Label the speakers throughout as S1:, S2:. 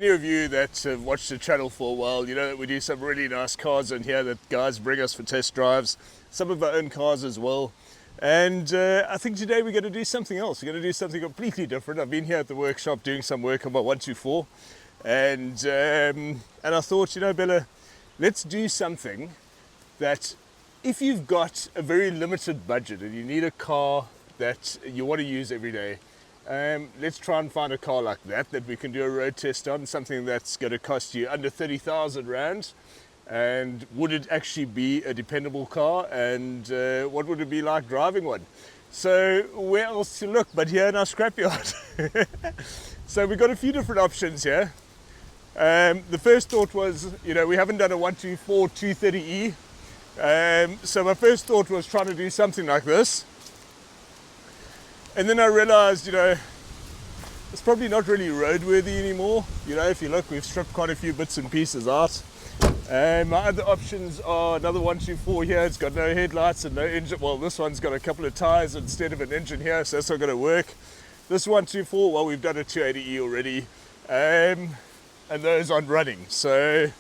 S1: Any of you that have watched the channel for a while, you know that we do some really nice cars in here that guys bring us for test drives, some of our own cars as well. And I think today we're going to do something else. We're going to do something completely different. I've been here at the workshop doing some work on my 124, and I thought, you know, Bella, let's do something that if you've got a very limited budget and you need a car that you want to use every day, let's try and find a car like that we can do a road test on, something that's going to cost you under 30,000 Rand. And would it actually be a dependable car, and what would it be like driving one? So where else to look but here in our scrapyard? So we've got a few different options here. The first thought was, you know, we haven't done a 124 230E. So my first thought was trying to do something like this. And then I realized, you know, it's probably not really roadworthy anymore. You know, if you look, we've stripped quite a few bits and pieces out. My other options are another 124 here. It's got no headlights and no engine. Well, this one's got a couple of tires instead of an engine here, so that's not going to work. This 124, well, we've done a 280E already, and those aren't running. So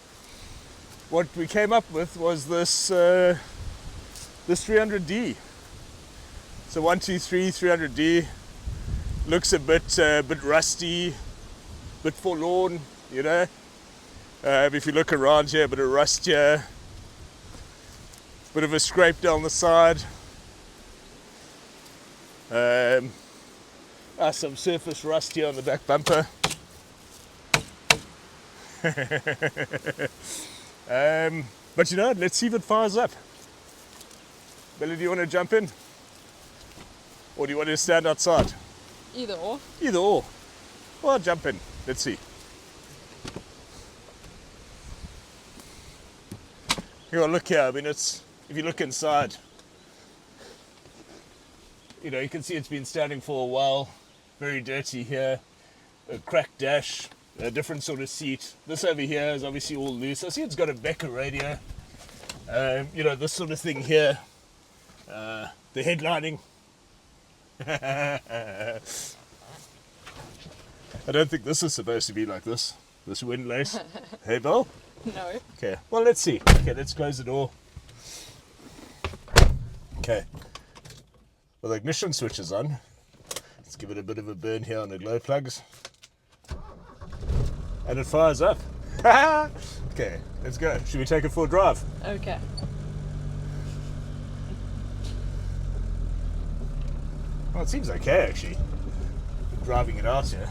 S1: what we came up with was this 300D. So 123 300D looks a bit rusty, bit forlorn, you know. If you look around here, a bit of rust here, bit of a scrape down the side, some surface rust here on the back bumper. But you know, let's see if it fires up. Bella, do you want to jump in? Or do you want to stand outside?
S2: Either or.
S1: Either or. Well, jump in. Let's see. Here, look here. I mean, it's, if you look inside, you know, you can see it's been standing for a while. Very dirty here. A cracked dash, a different sort of seat. This over here is obviously all loose. I see it's got a Becker radio. You know, this sort of thing here. The headlining. I don't think this is supposed to be like this. This windlace. Hey, Bill?
S2: No.
S1: Okay, well, let's see. Okay, let's close the door. Okay. Well, the ignition switch is on. Let's give it a bit of a burn here on the glow plugs. And it fires up. Okay, let's go. Should we take it for a drive?
S2: Okay.
S1: Well, it seems okay, actually. Driving it out here.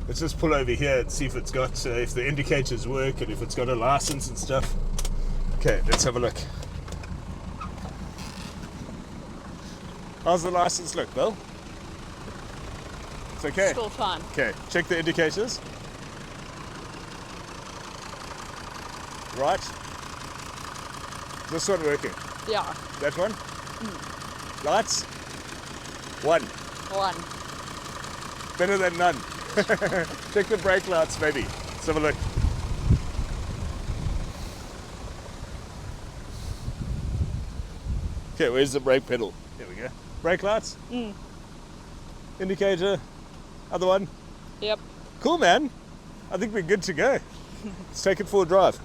S1: Let's just pull over here and see if it's got, if the indicators work and if it's got a license and stuff. Okay, let's have a look. How's the license look, Bill? It's okay?
S2: Still fine.
S1: Okay, check the indicators. Right. Is this one working?
S2: Yeah.
S1: That one? Lights? One. Better than none. Check the brake lights, maybe. Let's have a look. Okay, where's the brake pedal? There we go. Brake lights? Indicator? Other one?
S2: Yep.
S1: Cool, man. I think we're good to go. Let's take it for a drive.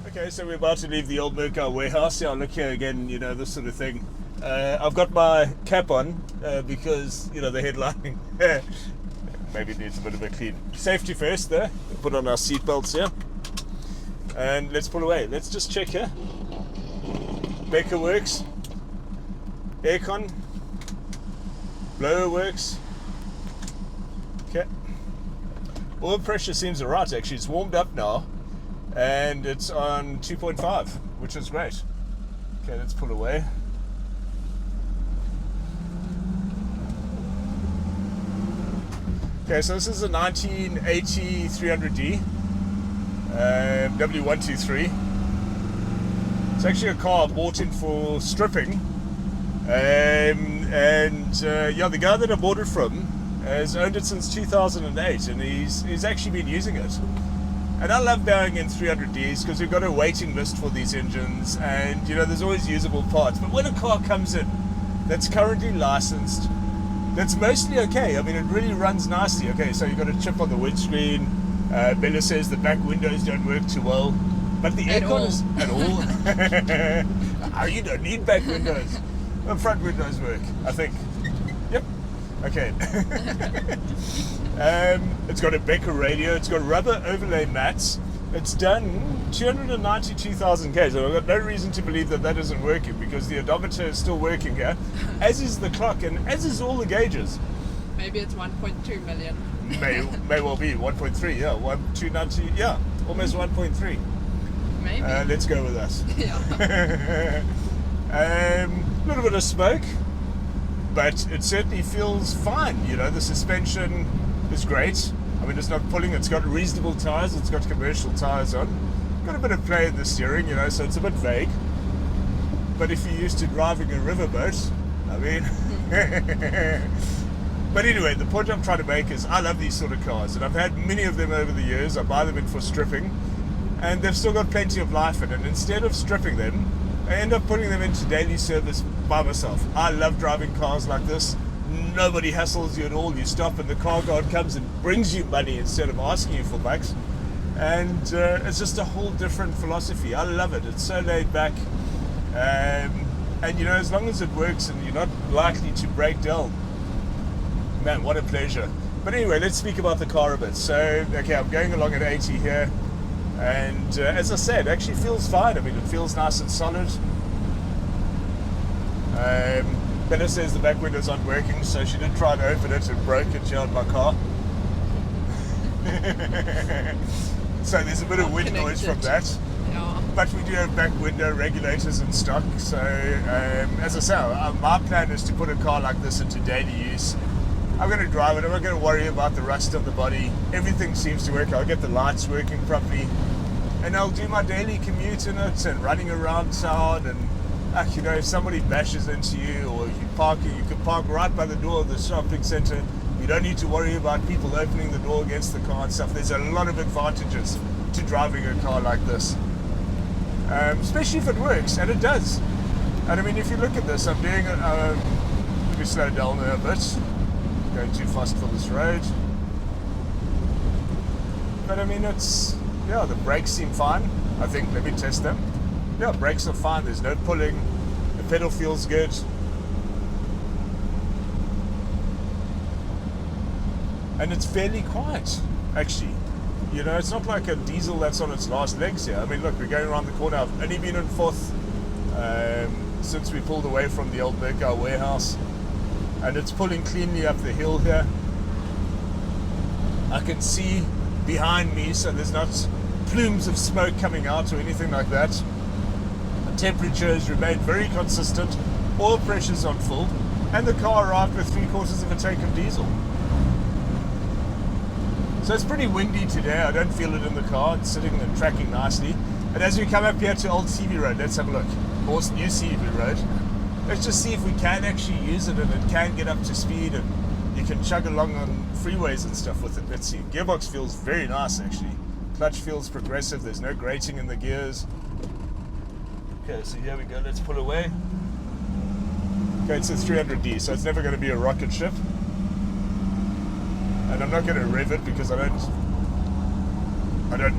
S1: Okay, so we're about to leave the old Merc warehouse. Yeah, look here again, you know, this sort of thing. I've got my cap on because, you know, the headlining maybe needs a bit of a clean. Safety first though. Put on our seat belts here. And let's pull away. Let's just check here. Becker works. Aircon. Blower works. Okay. Oil pressure seems alright actually. It's warmed up now. And it's on 2.5, which is great. Okay, let's pull away. Okay, so this is a 1980 300D, W123. It's actually a car bought in for stripping. Yeah, the guy that I bought it from, has owned it since 2008, and he's actually been using it. And I love buying in 300Ds because we've got a waiting list for these engines, and you know, there's always usable parts. But when a car comes in that's currently licensed, that's mostly okay. I mean, it really runs nicely. Okay, so you've got a chip on the windscreen. Bella says the back windows don't work too well, but the aircon is at all. Oh, you don't need back windows. The front windows work, I think. Yep. Okay. It's got a Becker radio. It's got rubber overlay mats. It's done 292,000 Ks. So I've got no reason to believe that isn't working, because the odometer is still working here, as is the clock, and as is all the gauges.
S2: Maybe it's 1.2 million.
S1: May well be 1.3. Yeah, 290. Yeah, almost 1.3.
S2: Maybe.
S1: Let's go with that.
S2: Yeah.
S1: A little bit of smoke, but it certainly feels fine. You know, the suspension is great. I mean, it's not pulling. It's got reasonable tires. It's got commercial tires on. Got a bit of play in the steering, you know, so it's a bit vague. But if you're used to driving a riverboat, I mean. But anyway, the point I'm trying to make is I love these sort of cars, and I've had many of them over the years. I buy them in for stripping, and they've still got plenty of life in it. And instead of stripping them, I end up putting them into daily service by myself. I love driving cars like this. Nobody hassles you at all. You stop and the car guard comes and brings you money instead of asking you for bucks. And it's just a whole different philosophy. I love it. It's so laid back. And you know, as long as it works and you're not likely to break down, man, what a pleasure. But anyway, let's speak about the car a bit. So, okay, I'm going along at 80 here. And as I said, it actually feels fine. I mean, it feels nice and solid. Bella says the back windows aren't working, so she did try to open it and broke it here on my car. So there's a bit of wind noise from that.
S2: Yeah.
S1: But we do have back window regulators in stock. So as I say, my plan is to put a car like this into daily use. I'm going to drive it. I'm not going to worry about the rust of the body. Everything seems to work. I'll get the lights working properly, and I'll do my daily commute in it and running around town. And you know, if somebody bashes into you, or you can park right by the door of the shopping center. You don't need to worry about people opening the door against the car and stuff. There's a lot of advantages to driving a car like this, especially if it works, and it does. And I mean, if you look at this, I'm doing let me slow down there a bit. Going too fast for this road. But I mean, yeah, the brakes seem fine, I think. Let me test them. Yeah, brakes are fine. There's no pulling. The pedal feels good. And it's fairly quiet, actually. You know, it's not like a diesel that's on its last legs here. I mean, look, we're going around the corner. I've only been in fourth since we pulled away from the old Merc warehouse. And it's pulling cleanly up the hill here. I can see behind me, so there's not plumes of smoke coming out or anything like that. The temperature has remained very consistent. Oil pressure's on full, and the car arrived with 3/4 of a tank of diesel. So it's pretty windy today. I don't feel it in the car. It's sitting and tracking nicely. And as we come up here to Old CV Road, let's have a look. Or New CV Road. Let's just see if we can actually use it and it can get up to speed and you can chug along on freeways and stuff with it. Let's see. Gearbox feels very nice, actually. Clutch feels progressive. There's no grating in the gears. Okay, so here we go. Let's pull away. Okay, it's a 300D, so it's never going to be a rocket ship. And I'm not going to rev it because I don't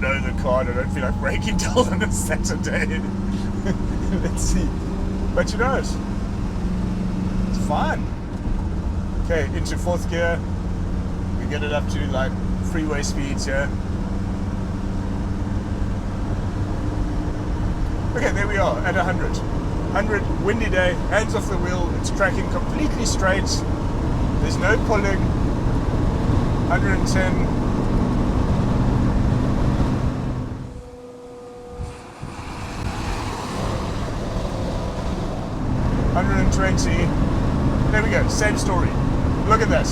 S1: know the car and I don't feel like breaking down on a Saturday. Let's see. But you know it. It's fine. Okay, into fourth gear. We get it up to like freeway speeds here. Okay, there we are at 100. 100, windy day, hands off the wheel. It's tracking completely straight. There's no pulling. 110. 120. There we go, same story. Look at that.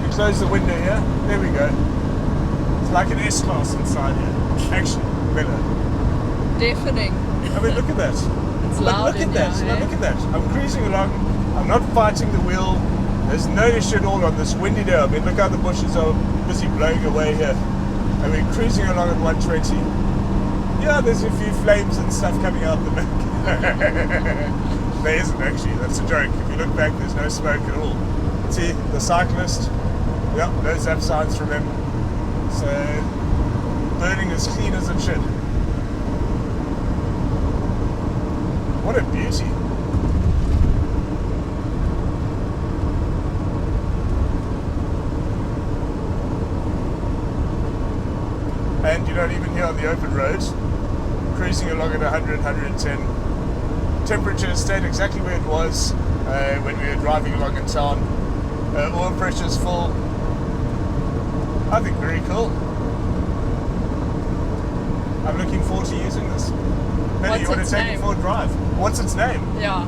S1: We close the window here. There we go. It's like an S-Class inside here. Actually, better.
S2: Deafening.
S1: I mean, look at that.
S2: It's
S1: Look
S2: loud
S1: at
S2: in
S1: that.
S2: here,
S1: Look at that. I'm cruising along. I'm not fighting the wheel. There's no issue at all on this windy day. I mean, look how the bushes are busy blowing away here. And we're cruising along at 120. Yeah, there's a few flames and stuff coming out the back. There isn't actually, that's a joke. If you look back, there's no smoke at all. See, the cyclist, yeah, no zap signs from him. So, burning as clean as it should. What a beauty. And you don't even hear on the open roads, cruising along at 100, 110. Temperature stayed exactly where it was when we were driving along in town. Oil pressure's full. I think very cool. I'm looking forward to using this. Benny, you want to take it for a drive? What's its name?
S2: Yeah.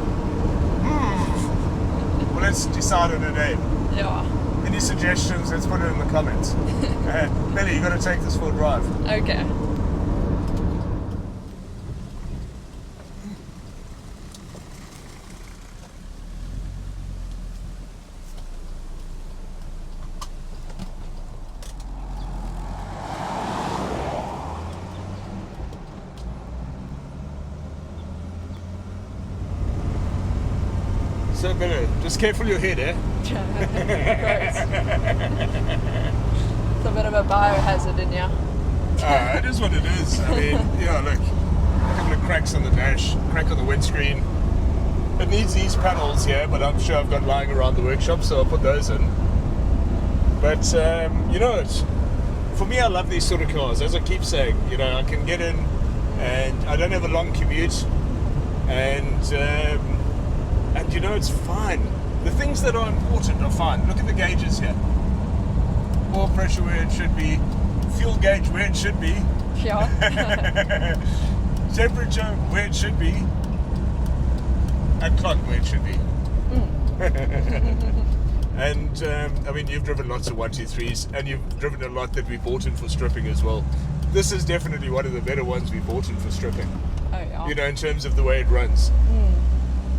S1: Well, let's decide on a name.
S2: Yeah.
S1: Any suggestions? Let's put it in the comments. Billy, you got to take this for a drive.
S2: Okay.
S1: So, Billy, just careful your head, eh?
S2: It's a bit of a biohazard in here.
S1: It is what it is. I mean, yeah, look, a couple of cracks on the dash, crack on the windscreen. It needs these panels here, but I'm sure I've got lying around the workshop, so I'll put those in. But, you know, for me, I love these sort of cars. As I keep saying, you know, I can get in and I don't have a long commute, and you know, it's fine. The things that are important are fine. Look at the gauges here. Oil pressure where it should be, fuel gauge where it should be,
S2: Yeah.
S1: temperature where it should be, and clock where it should be. And I mean, you've driven lots of 123s, and you've driven a lot that we bought in for stripping as well. This is definitely one of the better ones we bought in for stripping.
S2: Oh, yeah.
S1: You know, in terms of the way it runs.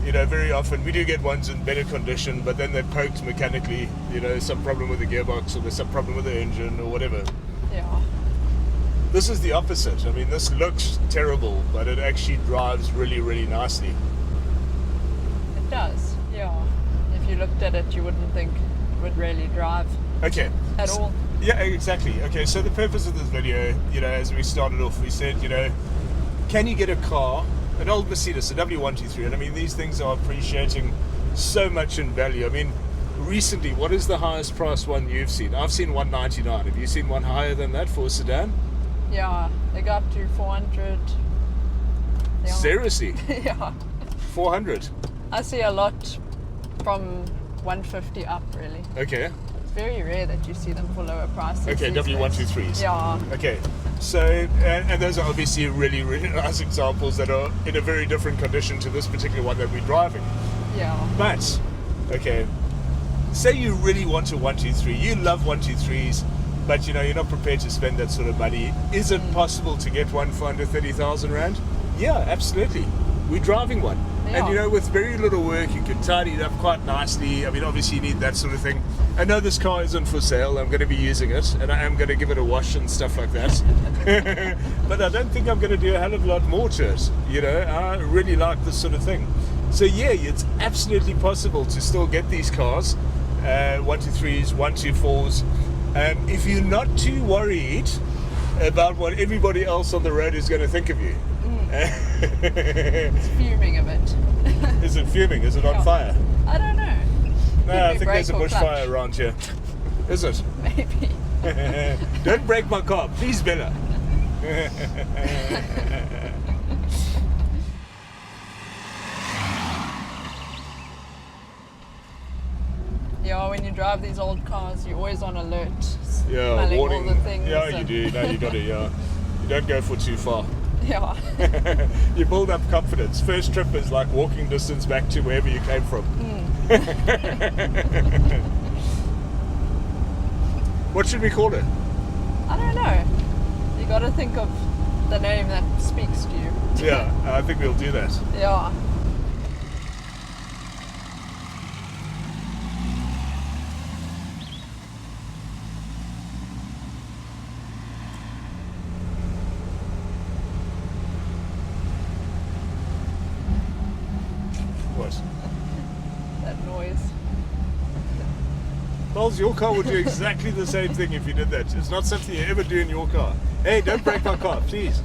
S1: You know, very often we do get ones in better condition, but then they're poked mechanically. You know, some problem with the gearbox, or there's some problem with the engine, or whatever.
S2: Yeah.
S1: This is the opposite. I mean, this looks terrible, but it actually drives really, really nicely.
S2: It does. Yeah. If you looked at it, you wouldn't think it would really drive
S1: Okay.
S2: at all.
S1: Yeah, exactly. Okay, so the purpose of this video, you know, as we started off, we said, you know, can you get a car, an old Mercedes, a W123, and I mean, these things are appreciating so much in value. I mean, recently, what is the highest price one you've seen? I've seen 199. Have you seen one higher than that for a sedan?
S2: Yeah. They got up to 400. Yeah.
S1: Seriously?
S2: Yeah.
S1: 400?
S2: I see a lot from 150 up, really.
S1: Okay.
S2: It's very rare that you see them for lower prices.
S1: Okay,
S2: these
S1: W123s.
S2: days. Yeah.
S1: Okay, so, and those are obviously really, really nice examples that are in a very different condition to this particular one that we're driving.
S2: Yeah.
S1: But, okay, say you really want a 123, you love 123s, but you know, you're not prepared to spend that sort of money. Is it possible to get one for under 30,000 Rand? Yeah, absolutely. We're driving one.
S2: Yeah.
S1: And you know, with very little work, you can tidy it up quite nicely. I mean, obviously you need that sort of thing. I know this car isn't for sale. I'm going to be using it, and I am going to give it a wash and stuff like that. But I don't think I'm going to do a hell of a lot more to it. You know, I really like this sort of thing. So yeah, it's absolutely possible to still get these cars, 123s, 124s. If you're not too worried about what everybody else on the road is going to think of you.
S2: It's fuming a bit.
S1: Is it fuming? Is it on fire?
S2: I don't know.
S1: No, I think there's a bushfire around here. Is it?
S2: Maybe.
S1: Don't break my car, please, Bella.
S2: Yeah, when you drive these old cars, you're always on alert.
S1: Yeah,
S2: smelling
S1: warning.
S2: all the things.
S1: Yeah, you do. No, you got to. Yeah, you don't go for too far.
S2: Yeah.
S1: You build up confidence. First trip is like walking distance back to wherever you came from. What should we call it?
S2: I don't know. You got to think of the name that speaks to you.
S1: Yeah, I think we'll do that.
S2: Yeah.
S1: Charles, your car would do exactly the same thing if you did that. It's not something you ever do in your car. Hey, don't break my car, please.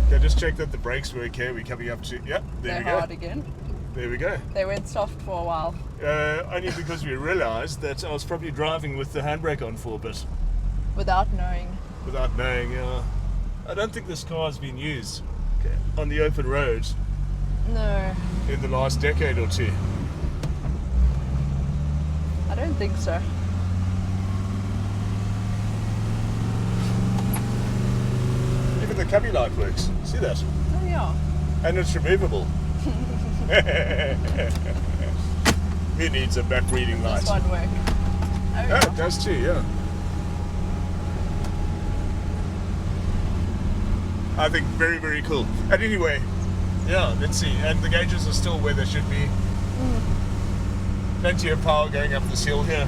S1: Okay, just check that the brakes were okay. We're coming up to, yep, there we go.
S2: They're hard again.
S1: There we go.
S2: They went soft for a while.
S1: Only because we realised that I was probably driving with the handbrake on for a bit.
S2: Without knowing.
S1: Without knowing, yeah. I don't think this car has been used on the open road
S2: No,
S1: in the last decade or two.
S2: I don't think so.
S1: Even the cubby light works. See that?
S2: Oh yeah.
S1: And it's removable. Who needs a back reading light?
S2: This one work. Oh,
S1: Oh,
S2: yeah.
S1: it does too, yeah. I think very, very cool. And anyway, yeah, let's see. And the gauges are still where they should be. Plenty of power going up this hill here.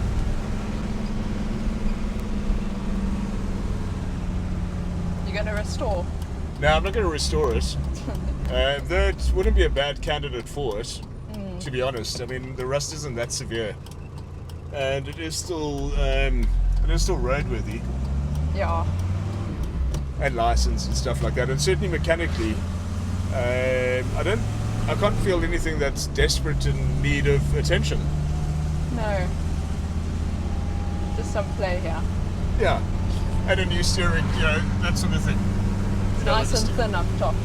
S2: You're going to restore?
S1: Now, I'm not going to restore it. Though it wouldn't be a bad candidate for it, to be honest. I mean, the rust isn't that severe. And it is still roadworthy.
S2: Yeah.
S1: And licensed and stuff like that. And certainly mechanically, I can't feel anything that's desperate in need of attention.
S2: No. Just some play here.
S1: Yeah. And a new steering, that sort of thing.
S2: It's nice and thin up top.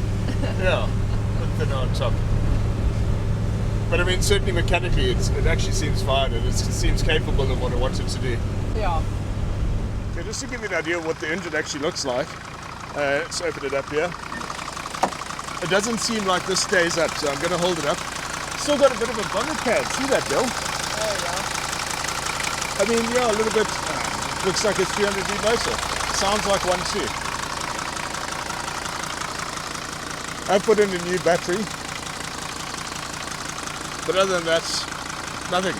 S1: Yeah, and thin on top. But I mean, certainly mechanically, it actually seems fine, and it seems capable of what I wanted to do.
S2: Yeah.
S1: Okay, just to give you an idea of what the engine actually looks like, let's open it up here. It doesn't seem like this stays up, so I'm going to hold it up. Still got a bit of a bonnet pad. See that, Bill?
S2: Oh yeah.
S1: I mean, yeah, a little bit. Looks like a 300D motor. Sounds like one too. I put in a new battery, but other than that, nothing.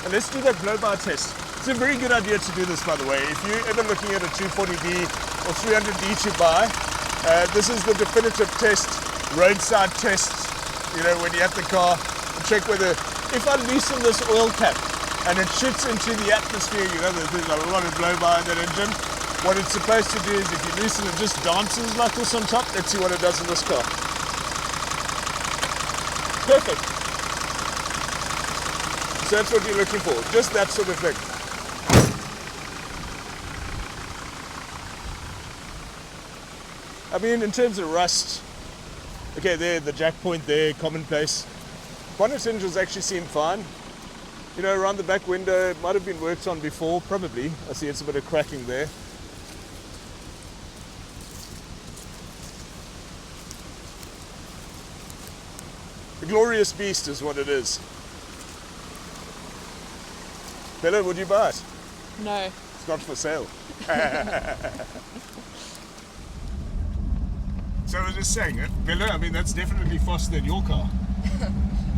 S1: And let's do that blow-by test. It's a very good idea to do this, by the way. If you're ever looking at a 240D or 300D to buy, this is the definitive test, roadside test. When you're at the car, check whether, if I loosen this oil cap and it shoots into the atmosphere, there's a lot of blow-by in that engine. What it's supposed to do is, if you loosen it, just dances like this on top. Let's see what it does in this car. Perfect. So that's what you're looking for, just that sort of thing. I mean, in terms of rust, okay, there, the jack point there, commonplace. Bonnet hinges actually seem fine. Around the back window, it might have been worked on before, probably. I see it's a bit of cracking there. A glorious beast is what it is. Bella, would you buy it?
S2: No.
S1: It's not for sale. So I was just saying, Bella, I mean, that's definitely faster than your car.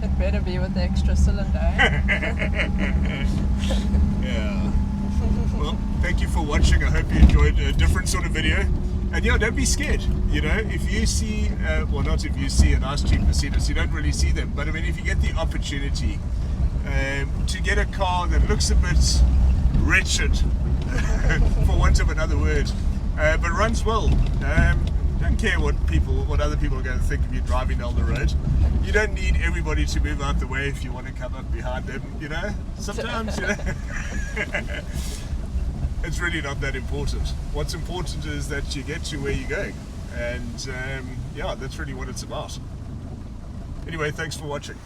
S2: It better be with the extra cylinder.
S1: Yeah. Well, thank you for watching. I hope you enjoyed a different sort of video. And yeah, don't be scared. If you see, not if you see a nice cheap Mercedes, you don't really see them. But I mean, if you get the opportunity to get a car that looks a bit wretched, for want of another word, but runs well. Don't care what other people are going to think of you driving down the road. You don't need everybody to move out the way if you want to come up behind them. Sometimes it's really not that important. What's important is that you get to where you're going, and yeah, that's really what it's about. Anyway, thanks for watching.